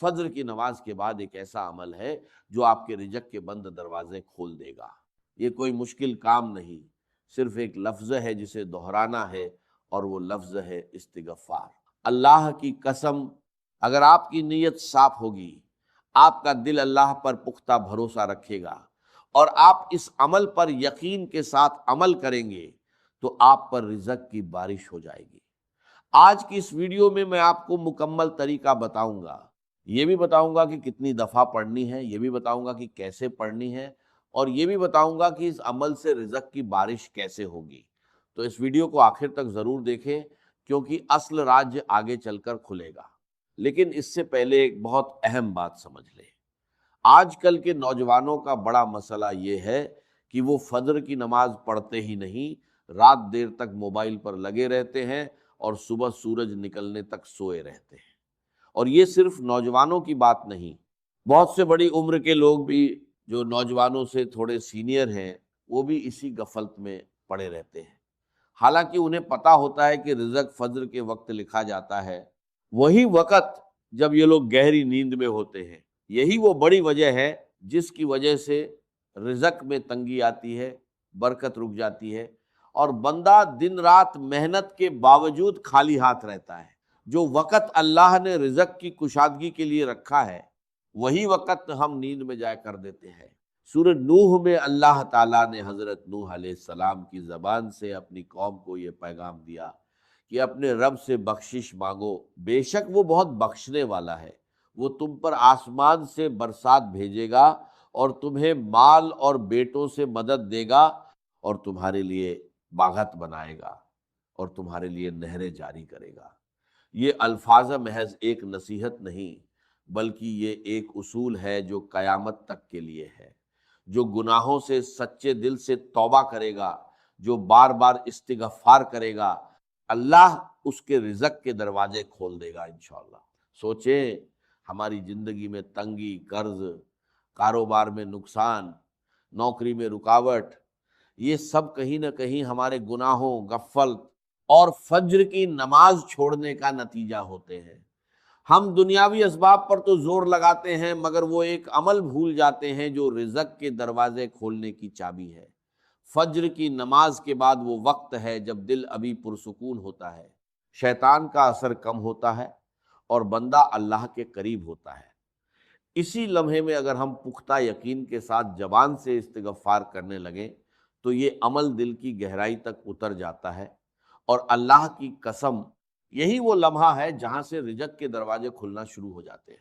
فجر کی نماز کے بعد ایک ایسا عمل ہے جو آپ کے رزق کے بند دروازے کھول دے گا۔ یہ کوئی مشکل کام نہیں، صرف ایک لفظ ہے جسے دہرانا ہے، اور وہ لفظ ہے استغفار۔ اللہ کی قسم، اگر آپ کی نیت صاف ہوگی، آپ کا دل اللہ پر پختہ بھروسہ رکھے گا، اور آپ اس عمل پر یقین کے ساتھ عمل کریں گے، تو آپ پر رزق کی بارش ہو جائے گی۔ آج کی اس ویڈیو میں میں آپ کو مکمل طریقہ بتاؤں گا، یہ بھی بتاؤں گا کہ کتنی دفعہ پڑھنی ہے، یہ بھی بتاؤں گا کہ کیسے پڑھنی ہے، اور یہ بھی بتاؤں گا کہ اس عمل سے رزق کی بارش کیسے ہوگی۔ تو اس ویڈیو کو آخر تک ضرور دیکھیں، کیونکہ اصل راز آگے چل کر کھلے گا۔ لیکن اس سے پہلے ایک بہت اہم بات سمجھ لیں۔ آج کل کے نوجوانوں کا بڑا مسئلہ یہ ہے کہ وہ فجر کی نماز پڑھتے ہی نہیں، رات دیر تک موبائل پر لگے رہتے ہیں اور صبح سورج نکلنے تک سوئے رہتے ہیں۔ اور یہ صرف نوجوانوں کی بات نہیں، بہت سے بڑی عمر کے لوگ بھی جو نوجوانوں سے تھوڑے سینئر ہیں، وہ بھی اسی غفلت میں پڑے رہتے ہیں۔ حالانکہ انہیں پتہ ہوتا ہے کہ رزق فجر کے وقت لکھا جاتا ہے، وہی وقت جب یہ لوگ گہری نیند میں ہوتے ہیں۔ یہی وہ بڑی وجہ ہے جس کی وجہ سے رزق میں تنگی آتی ہے، برکت رک جاتی ہے، اور بندہ دن رات محنت کے باوجود خالی ہاتھ رہتا ہے۔ جو وقت اللہ نے رزق کی کشادگی کے لیے رکھا ہے، وہی وقت ہم نیند میں جائے کر دیتے ہیں۔ سورہ نوح میں اللہ تعالیٰ نے حضرت نوح علیہ السلام کی زبان سے اپنی قوم کو یہ پیغام دیا کہ اپنے رب سے بخشش مانگو، بے شک وہ بہت بخشنے والا ہے، وہ تم پر آسمان سے برسات بھیجے گا، اور تمہیں مال اور بیٹوں سے مدد دے گا، اور تمہارے لیے باغت بنائے گا، اور تمہارے لیے نہریں جاری کرے گا۔ یہ الفاظ محض ایک نصیحت نہیں، بلکہ یہ ایک اصول ہے جو قیامت تک کے لیے ہے۔ جو گناہوں سے سچے دل سے توبہ کرے گا، جو بار بار استغفار کرے گا، اللہ اس کے رزق کے دروازے کھول دے گا انشاءاللہ۔ سوچیں، ہماری زندگی میں تنگی، قرض، کاروبار میں نقصان، نوکری میں رکاوٹ، یہ سب کہیں نہ کہیں ہمارے گناہوں، غفلت اور فجر کی نماز چھوڑنے کا نتیجہ ہوتے ہیں۔ ہم دنیاوی اسباب پر تو زور لگاتے ہیں، مگر وہ ایک عمل بھول جاتے ہیں جو رزق کے دروازے کھولنے کی چابی ہے۔ فجر کی نماز کے بعد وہ وقت ہے جب دل ابھی پرسکون ہوتا ہے، شیطان کا اثر کم ہوتا ہے، اور بندہ اللہ کے قریب ہوتا ہے۔ اسی لمحے میں اگر ہم پختہ یقین کے ساتھ زبان سے استغفار کرنے لگیں تو یہ عمل دل کی گہرائی تک اتر جاتا ہے، اور اللہ کی قسم یہی وہ لمحہ ہے جہاں سے رزق کے دروازے کھلنا شروع ہو جاتے ہیں۔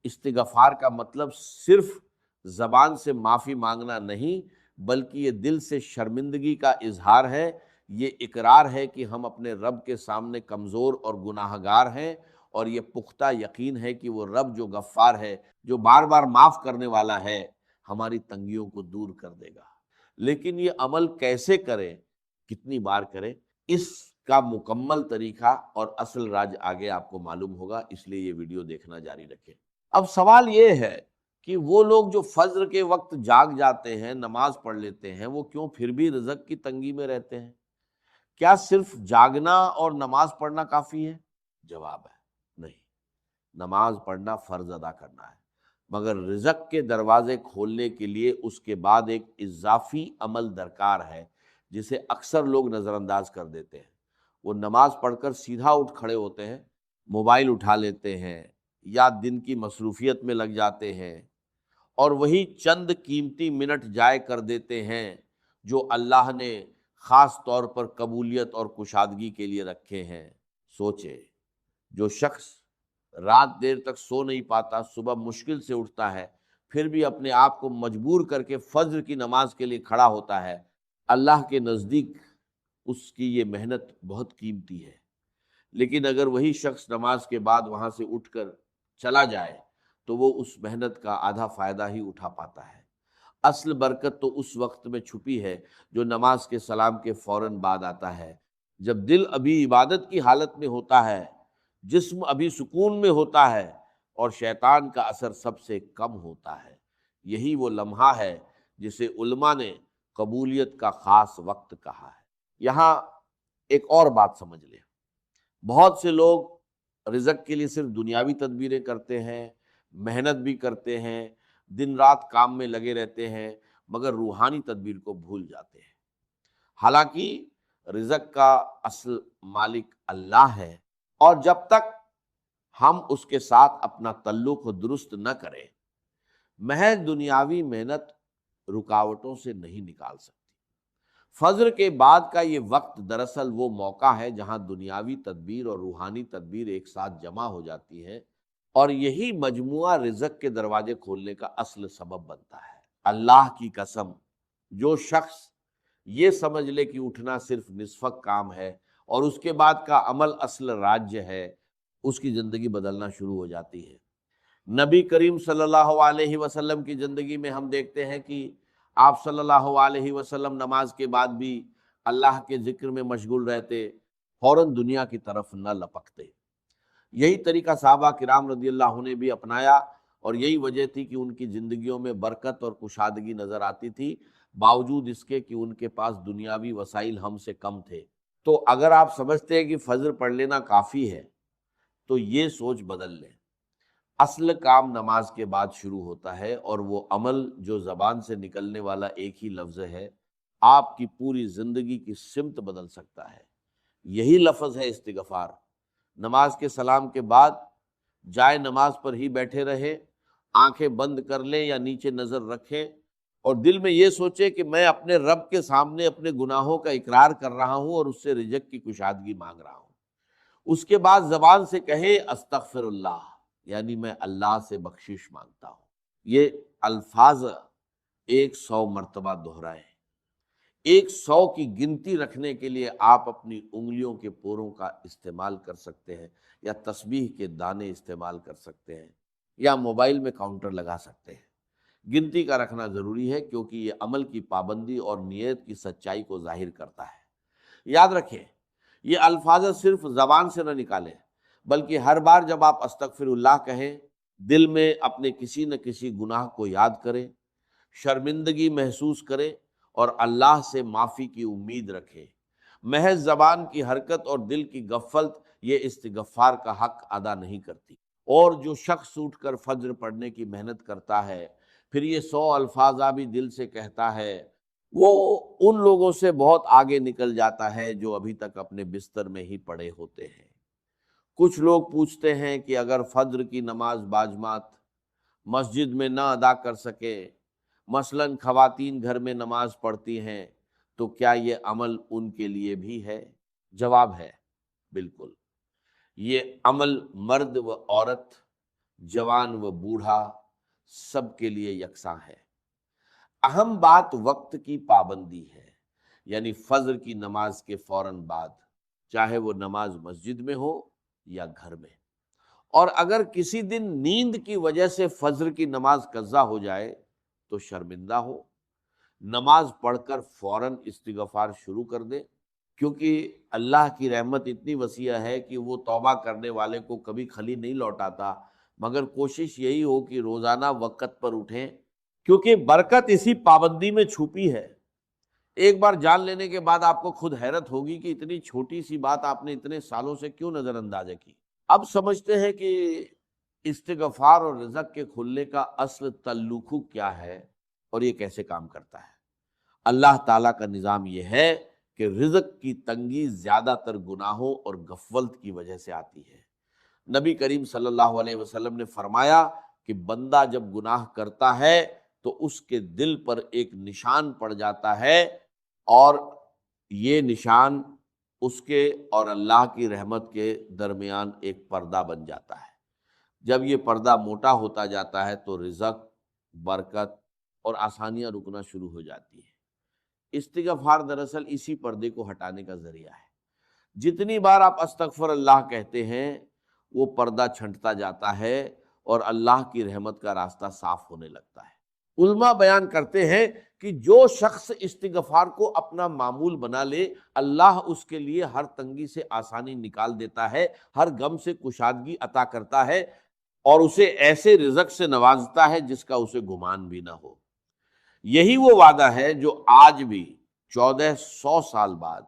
استغفار کا مطلب صرف زبان سے معافی مانگنا نہیں، بلکہ یہ دل سے شرمندگی کا اظہار ہے، یہ اقرار ہے کہ ہم اپنے رب کے سامنے کمزور اور گناہ گار ہیں، اور یہ پختہ یقین ہے کہ وہ رب جو غفار ہے، جو بار بار معاف کرنے والا ہے، ہماری تنگیوں کو دور کر دے گا۔ لیکن یہ عمل کیسے کریں، کتنی بار کریں، اس کا مکمل طریقہ اور اصل راز آگے آپ کو معلوم ہوگا، اس لیے یہ ویڈیو دیکھنا جاری رکھیں۔ اب سوال یہ ہے کہ وہ لوگ جو فجر کے وقت جاگ جاتے ہیں، نماز پڑھ لیتے ہیں، وہ کیوں پھر بھی رزق کی تنگی میں رہتے ہیں؟ کیا صرف جاگنا اور نماز پڑھنا کافی ہے؟ جواب ہے نہیں، نماز پڑھنا فرض ادا کرنا ہے، مگر رزق کے دروازے کھولنے کے لیے اس کے بعد ایک اضافی عمل درکار ہے جسے اکثر لوگ نظر انداز کر دیتے ہیں۔ وہ نماز پڑھ کر سیدھا اٹھ کھڑے ہوتے ہیں، موبائل اٹھا لیتے ہیں، یا دن کی مصروفیت میں لگ جاتے ہیں، اور وہی چند قیمتی منٹ ضائع کر دیتے ہیں جو اللہ نے خاص طور پر قبولیت اور کشادگی کے لیے رکھے ہیں۔ سوچے، جو شخص رات دیر تک سو نہیں پاتا، صبح مشکل سے اٹھتا ہے، پھر بھی اپنے آپ کو مجبور کر کے فجر کی نماز کے لیے کھڑا ہوتا ہے، اللہ کے نزدیک اس کی یہ محنت بہت قیمتی ہے۔ لیکن اگر وہی شخص نماز کے بعد وہاں سے اٹھ کر چلا جائے تو وہ اس محنت کا آدھا فائدہ ہی اٹھا پاتا ہے۔ اصل برکت تو اس وقت میں چھپی ہے جو نماز کے سلام کے فوراً بعد آتا ہے، جب دل ابھی عبادت کی حالت میں ہوتا ہے، جسم ابھی سکون میں ہوتا ہے، اور شیطان کا اثر سب سے کم ہوتا ہے۔ یہی وہ لمحہ ہے جسے علماء نے قبولیت کا خاص وقت کہا ہے۔ یہاں ایک اور بات سمجھ لیں، بہت سے لوگ رزق کے لیے صرف دنیاوی تدبیریں کرتے ہیں، محنت بھی کرتے ہیں، دن رات کام میں لگے رہتے ہیں، مگر روحانی تدبیر کو بھول جاتے ہیں۔ حالانکہ رزق کا اصل مالک اللہ ہے، اور جب تک ہم اس کے ساتھ اپنا تعلق درست نہ کریں، محض دنیاوی محنت رکاوٹوں سے نہیں نکال سکتی۔ فجر کے بعد کا یہ وقت دراصل وہ موقع ہے جہاں دنیاوی تدبیر اور روحانی تدبیر ایک ساتھ جمع ہو جاتی ہیں، اور یہی مجموعہ رزق کے دروازے کھولنے کا اصل سبب بنتا ہے۔ اللہ کی قسم، جو شخص یہ سمجھ لے کہ اٹھنا صرف نصف کام ہے اور اس کے بعد کا عمل اصل راجیہ ہے، اس کی زندگی بدلنا شروع ہو جاتی ہے۔ نبی کریم صلی اللہ علیہ وسلم کی زندگی میں ہم دیکھتے ہیں کہ آپ صلی اللہ علیہ وسلم نماز کے بعد بھی اللہ کے ذکر میں مشغول رہتے، فوراً دنیا کی طرف نہ لپکتے۔ یہی طریقہ صحابہ کرام رضی اللہ عنہ نے بھی اپنایا، اور یہی وجہ تھی کہ ان کی زندگیوں میں برکت اور کشادگی نظر آتی تھی، باوجود اس کے کہ ان کے پاس دنیاوی وسائل ہم سے کم تھے۔ تو اگر آپ سمجھتے ہیں کہ فجر پڑھ لینا کافی ہے تو یہ سوچ بدل لیں۔ اصل کام نماز کے بعد شروع ہوتا ہے، اور وہ عمل جو زبان سے نکلنے والا ایک ہی لفظ ہے، آپ کی پوری زندگی کی سمت بدل سکتا ہے۔ یہی لفظ ہے استغفار۔ نماز کے سلام کے بعد جائے نماز پر ہی بیٹھے رہے، آنکھیں بند کر لیں یا نیچے نظر رکھیں، اور دل میں یہ سوچے کہ میں اپنے رب کے سامنے اپنے گناہوں کا اقرار کر رہا ہوں اور اس سے رزق کی کشادگی مانگ رہا ہوں۔ اس کے بعد زبان سے کہے استغفر اللہ، یعنی میں اللہ سے بخشش مانگتا ہوں۔ یہ الفاظ 100 مرتبہ دہرائیں۔ 100 کی گنتی رکھنے کے لیے آپ اپنی انگلیوں کے پوروں کا استعمال کر سکتے ہیں، یا تسبیح کے دانے استعمال کر سکتے ہیں، یا موبائل میں کاؤنٹر لگا سکتے ہیں۔ گنتی کا رکھنا ضروری ہے، کیونکہ یہ عمل کی پابندی اور نیت کی سچائی کو ظاہر کرتا ہے۔ یاد رکھیں، یہ الفاظ صرف زبان سے نہ نکالیں، بلکہ ہر بار جب آپ استغفر اللہ کہیں، دل میں اپنے کسی نہ کسی گناہ کو یاد کریں، شرمندگی محسوس کریں، اور اللہ سے معافی کی امید رکھیں۔ محض زبان کی حرکت اور دل کی غفلت یہ استغفار کا حق ادا نہیں کرتی۔ اور جو شخص اٹھ کر فجر پڑھنے کی محنت کرتا ہے، پھر یہ 100 الفاظ بھی دل سے کہتا ہے، وہ ان لوگوں سے بہت آگے نکل جاتا ہے جو ابھی تک اپنے بستر میں ہی پڑے ہوتے ہیں۔ کچھ لوگ پوچھتے ہیں کہ اگر فجر کی نماز باجماعت مسجد میں نہ ادا کر سکے، مثلاً خواتین گھر میں نماز پڑھتی ہیں، تو کیا یہ عمل ان کے لیے بھی ہے؟ جواب ہے بالکل۔ یہ عمل مرد و عورت، جوان و بوڑھا، سب کے لیے یکساں ہے۔ اہم بات وقت کی پابندی ہے، یعنی فجر کی نماز کے فوراً بعد، چاہے وہ نماز مسجد میں ہو یا گھر میں۔ اور اگر کسی دن نیند کی وجہ سے فجر کی نماز قضا ہو جائے تو شرمندہ ہو، نماز پڑھ کر فوراً استغفار شروع کر دے، کیونکہ اللہ کی رحمت اتنی وسیع ہے کہ وہ توبہ کرنے والے کو کبھی خالی نہیں لوٹاتا، مگر کوشش یہی ہو کہ روزانہ وقت پر اٹھیں، کیونکہ برکت اسی پابندی میں چھپی ہے۔ ایک بار جان لینے کے بعد آپ کو خود حیرت ہوگی کہ اتنی چھوٹی سی بات آپ نے اتنے سالوں سے کیوں نظر انداز کی۔ اب سمجھتے ہیں کہ استغفار اور رزق کے کھلنے کا اصل تعلق کیا ہے اور یہ کیسے کام کرتا ہے۔ اللہ تعالیٰ کا نظام یہ ہے کہ رزق کی تنگی زیادہ تر گناہوں اور غفلت کی وجہ سے آتی ہے۔ نبی کریم صلی اللہ علیہ وسلم نے فرمایا کہ بندہ جب گناہ کرتا ہے تو اس کے دل پر ایک نشان پڑ جاتا ہے، اور یہ نشان اس کے اور اللہ کی رحمت کے درمیان ایک پردہ بن جاتا ہے۔ جب یہ پردہ موٹا ہوتا جاتا ہے تو رزق، برکت اور آسانیاں رکنا شروع ہو جاتی ہیں۔ استغفار دراصل اسی پردے کو ہٹانے کا ذریعہ ہے۔ جتنی بار آپ استغفر اللہ کہتے ہیں، وہ پردہ چھنٹتا جاتا ہے اور اللہ کی رحمت کا راستہ صاف ہونے لگتا ہے۔ علماء بیان کرتے ہیں کہ جو شخص استغفار کو اپنا معمول بنا لے، اللہ اس کے لیے ہر تنگی سے آسانی نکال دیتا ہے، ہر غم سے کشادگی عطا کرتا ہے، اور اسے ایسے رزق سے نوازتا ہے جس کا اسے گمان بھی نہ ہو۔ یہی وہ وعدہ ہے جو آج بھی 1400 سال بعد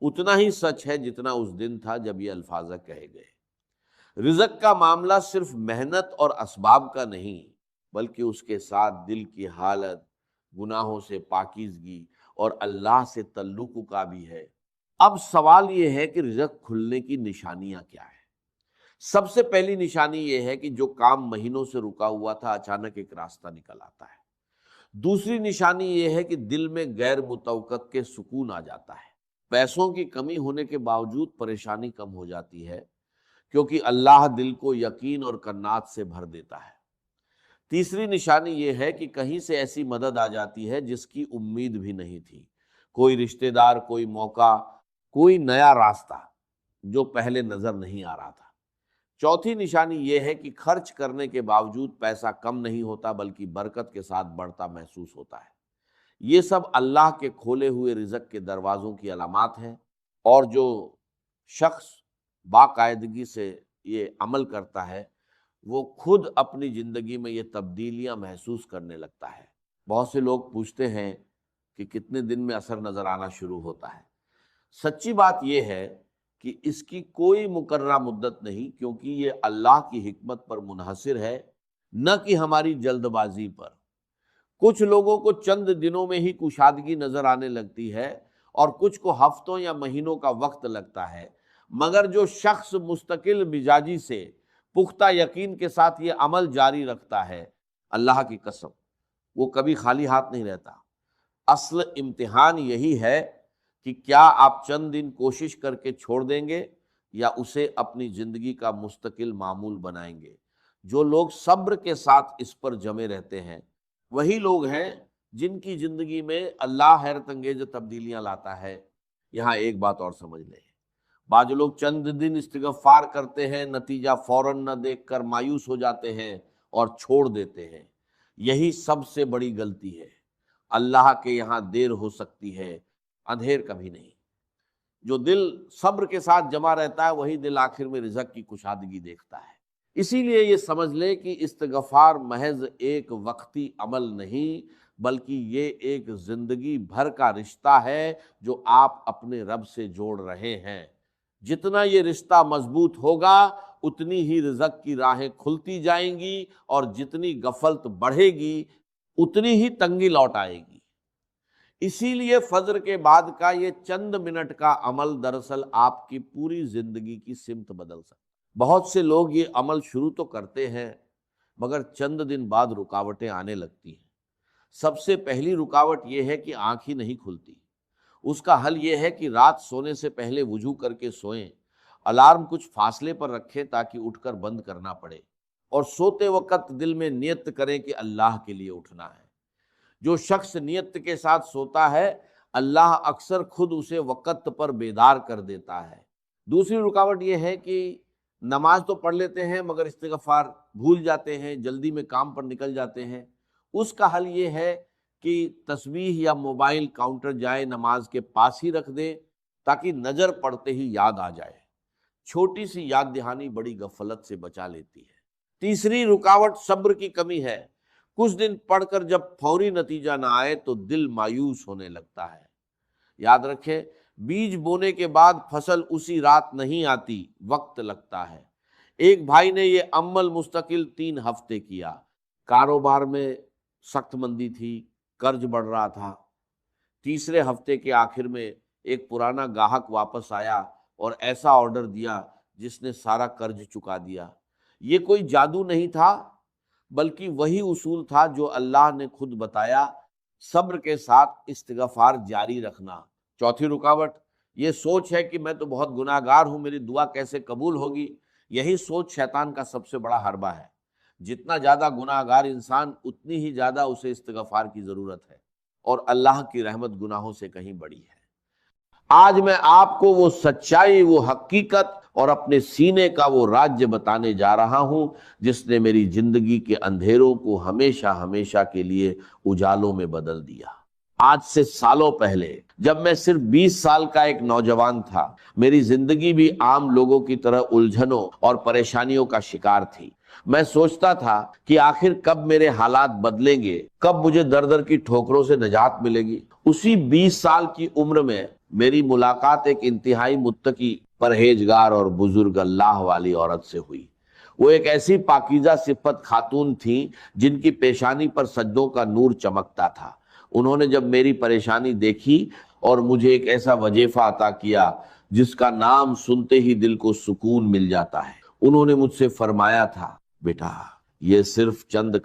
اتنا ہی سچ ہے جتنا اس دن تھا جب یہ الفاظ کہے گئے۔ رزق کا معاملہ صرف محنت اور اسباب کا نہیں، بلکہ اس کے ساتھ دل کی حالت، گناہوں سے پاکیزگی اور اللہ سے تعلق کا بھی ہے۔ اب سوال یہ ہے کہ رزق کھلنے کی نشانیاں کیا ہیں؟ سب سے پہلی نشانی یہ ہے کہ جو کام مہینوں سے رکا ہوا تھا اچانک ایک راستہ نکل آتا ہے۔ دوسری نشانی یہ ہے کہ دل میں غیر متوقع کے سکون آ جاتا ہے۔ پیسوں کی کمی ہونے کے باوجود پریشانی کم ہو جاتی ہے، کیونکہ اللہ دل کو یقین اور کنات سے بھر دیتا ہے۔ تیسری نشانی یہ ہے کہ کہیں سے ایسی مدد آ جاتی ہے جس کی امید بھی نہیں تھی، کوئی رشتہ دار، کوئی موقع، کوئی نیا راستہ جو پہلے نظر نہیں آ رہا تھا۔ چوتھی نشانی یہ ہے کہ خرچ کرنے کے باوجود پیسہ کم نہیں ہوتا، بلکہ برکت کے ساتھ بڑھتا محسوس ہوتا ہے۔ یہ سب اللہ کے کھولے ہوئے رزق کے دروازوں کی علامات ہیں، اور جو شخص باقاعدگی سے یہ عمل کرتا ہے وہ خود اپنی زندگی میں یہ تبدیلیاں محسوس کرنے لگتا ہے۔ بہت سے لوگ پوچھتے ہیں کہ کتنے دن میں اثر نظر آنا شروع ہوتا ہے۔ سچی بات یہ ہے کہ اس کی کوئی مقررہ مدت نہیں، کیونکہ یہ اللہ کی حکمت پر منحصر ہے، نہ کہ ہماری جلد بازی پر۔ کچھ لوگوں کو چند دنوں میں ہی کشادگی نظر آنے لگتی ہے، اور کچھ کو ہفتوں یا مہینوں کا وقت لگتا ہے، مگر جو شخص مستقل مزاجی سے پختہ یقین کے ساتھ یہ عمل جاری رکھتا ہے، اللہ کی قسم وہ کبھی خالی ہاتھ نہیں رہتا۔ اصل امتحان یہی ہے کہ کیا آپ چند دن کوشش کر کے چھوڑ دیں گے یا اسے اپنی زندگی کا مستقل معمول بنائیں گے۔ جو لوگ صبر کے ساتھ اس پر جمے رہتے ہیں وہی لوگ ہیں جن کی زندگی میں اللہ حیرت انگیز تبدیلیاں لاتا ہے۔ یہاں ایک بات اور سمجھ لیں، بعض لوگ چند دن استغفار کرتے ہیں، نتیجہ فوراً نہ دیکھ کر مایوس ہو جاتے ہیں اور چھوڑ دیتے ہیں۔ یہی سب سے بڑی غلطی ہے۔ اللہ کے یہاں دیر ہو سکتی ہے، اندھیر کبھی نہیں۔ جو دل صبر کے ساتھ جمع رہتا ہے وہی دل آخر میں رزق کی کشادگی دیکھتا ہے۔ اسی لیے یہ سمجھ لیں کہ استغفار محض ایک وقتی عمل نہیں، بلکہ یہ ایک زندگی بھر کا رشتہ ہے جو آپ اپنے رب سے جوڑ رہے ہیں۔ جتنا یہ رشتہ مضبوط ہوگا اتنی ہی رزق کی راہیں کھلتی جائیں گی، اور جتنی غفلت بڑھے گی اتنی ہی تنگی لوٹ آئے گی۔ اسی لیے فجر کے بعد کا یہ چند منٹ کا عمل دراصل آپ کی پوری زندگی کی سمت بدل سکتا ہے۔ بہت سے لوگ یہ عمل شروع تو کرتے ہیں مگر چند دن بعد رکاوٹیں آنے لگتی ہیں۔ سب سے پہلی رکاوٹ یہ ہے کہ آنکھ ہی نہیں کھلتی۔ اس کا حل یہ ہے کہ رات سونے سے پہلے وضو کر کے سوئیں، الارم کچھ فاصلے پر رکھیں تاکہ اٹھ کر بند کرنا پڑے، اور سوتے وقت دل میں نیت کریں کہ اللہ کے لیے اٹھنا ہے۔ جو شخص نیت کے ساتھ سوتا ہے اللہ اکثر خود اسے وقت پر بیدار کر دیتا ہے۔ دوسری رکاوٹ یہ ہے کہ نماز تو پڑھ لیتے ہیں مگر استغفار بھول جاتے ہیں، جلدی میں کام پر نکل جاتے ہیں۔ اس کا حل یہ ہے کہ تسبیح یا موبائل کاؤنٹر جائے نماز کے پاس ہی رکھ دیں تاکہ نظر پڑتے ہی یاد آ جائے۔ چھوٹی سی یاد دہانی بڑی غفلت سے بچا لیتی ہے۔ تیسری رکاوٹ صبر کی کمی ہے۔ کچھ دن پڑھ کر جب فوری نتیجہ نہ آئے تو دل مایوس ہونے لگتا ہے۔ یاد رکھیں، بیج بونے کے بعد فصل اسی رات نہیں آتی، وقت لگتا ہے۔ ایک بھائی نے یہ عمل مستقل 3 ہفتے کیا۔ کاروبار میں سخت مندی تھی، قرض بڑھ رہا تھا۔ تیسرے ہفتے کے آخر میں ایک پرانا گاہک واپس آیا اور ایسا آرڈر دیا جس نے سارا قرض چکا دیا۔ یہ کوئی جادو نہیں تھا، بلکہ وہی اصول تھا جو اللہ نے خود بتایا، صبر کے ساتھ استغفار جاری رکھنا۔ چوتھی رکاوٹ یہ سوچ ہے کہ میں تو بہت گناہ گار ہوں، میری دعا کیسے قبول ہوگی۔ یہی سوچ شیطان کا سب سے بڑا حربہ ہے۔ جتنا زیادہ گناہ گار انسان اتنی ہی زیادہ اسے استغفار کی ضرورت ہے، اور اللہ کی رحمت گناہوں سے کہیں بڑی ہے۔ آج میں آپ کو وہ سچائی، وہ حقیقت اور اپنے سینے کا وہ راج بتانے جا رہا ہوں جس نے میری زندگی کے اندھیروں کو ہمیشہ ہمیشہ کے لیے اجالوں میں بدل دیا۔ آج سے سالوں پہلے جب میں صرف 20 سال کا ایک نوجوان تھا، میری زندگی بھی عام لوگوں کی طرح الجھنوں اور پریشانیوں کا شکار تھی۔ میں سوچتا تھا کہ آخر کب میرے حالات بدلیں گے، کب مجھے در در کی ٹھوکروں سے نجات ملے گی۔ اسی 20 سال کی عمر میں میری ملاقات ایک انتہائی متقی پرہیزگار اور بزرگ اللہ والی عورت سے ہوئی۔ وہ ایک ایسی پاکیزہ صفت خاتون تھیں جن کی پیشانی پر سجدوں کا نور چمکتا تھا۔ انہوں نے جب میری پریشانی دیکھی اور مجھے ایک ایسا وظیفہ عطا کیا جس کا نام سنتے ہی دل کو سکون مل جاتا ہے، انہوں نے مجھ سے فرمایا تھا، بیٹا یہ صرف چند